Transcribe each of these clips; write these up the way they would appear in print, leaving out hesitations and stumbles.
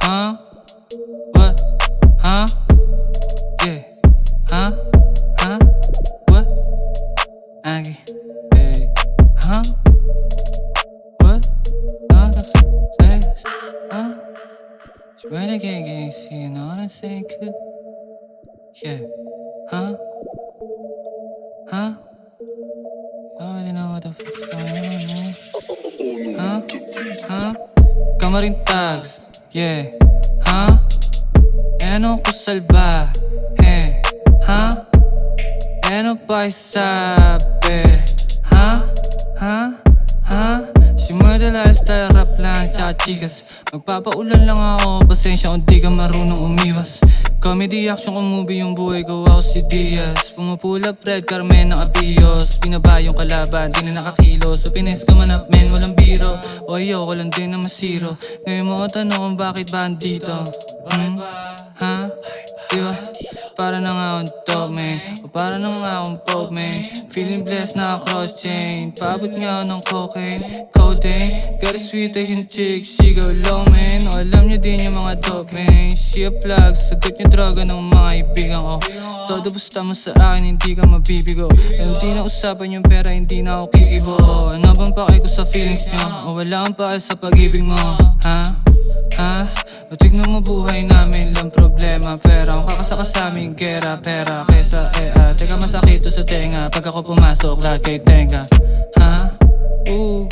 Huh? What? Huh? Yeah. Huh? Huh? What? Aggie. Hey. Huh? What? Huh? She ready gang, see you know what I'm saying? Cool. Yeah. Huh? Huh? You already know what the fuck's going on, man. Huh? Huh? Kamarin tags. Yeah. Huh? Ano ko salbahe? Huh? Ano pa isabi? Huh? Huh? Huh? Simula lifestyle rap lang tsaka chikas. Magpapaulan lang ako, pasensya kung di ka marunong umiwas. Comedy action kung movie yung buhay ko, ako si Diaz. Pumupulap red carmen ng abiyos. Binaba yung kalaban, di na nakakilos. So pines ka man up men, walang biro. O ayoko lang din na masiro. Ngayon mo ko tanong kung bakit ba andito. Ha? Diba? Para na nga akong top man, o para na nga akong pop man. Feeling blessed na cross chain, paabot nga ako ng cocaine, codeine. Got a sweet Asian chick, she go low man. O alam niyo din yung mga dope man. She a plug, sagot yung droga ng mga ibigan ko. Todo basta mo sa akin, hindi ka mabibigo. Hindi na usapan yung pera, hindi na ako kikibo. Ano bang pake ko sa feelings nyo? O wala kang pake sa pag-ibig mo? Ha? Ha? O tignan mo buhay namin lang problema. Pera kung kakasaka sa aming gera. Pera kesa teka masakit to sa tenga. Pag ako pumasok lahat kay tenga. Ha? Ooh.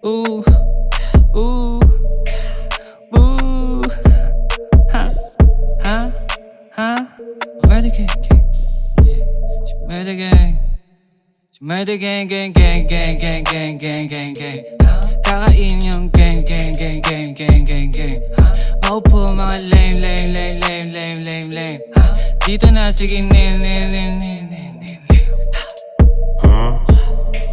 Ooh. Ooh. Ooh. Ha? Ha? Ha? Where the gang? Yeah. She made the gang. She made the gang. Kakain yung gang. Maupo mga lame. Dito na sige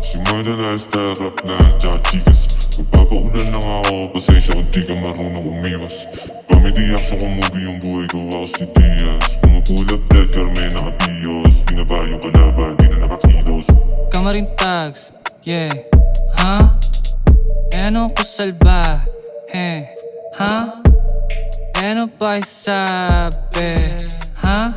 Simula lifestyle rap lang tsaka chikas. Magpapaulan lang ako, pasensya kung di ka marunong umiwas. Comedy action kung movie yung buhay ko, ako si Diaz. Pumupulap red carmen ng abiyos. Binaba yung kalaban, di na nakakilos. Kamarin tags, yeah. Huh? Ano ko salbahe? Huh? Ano pa isabi? Huh?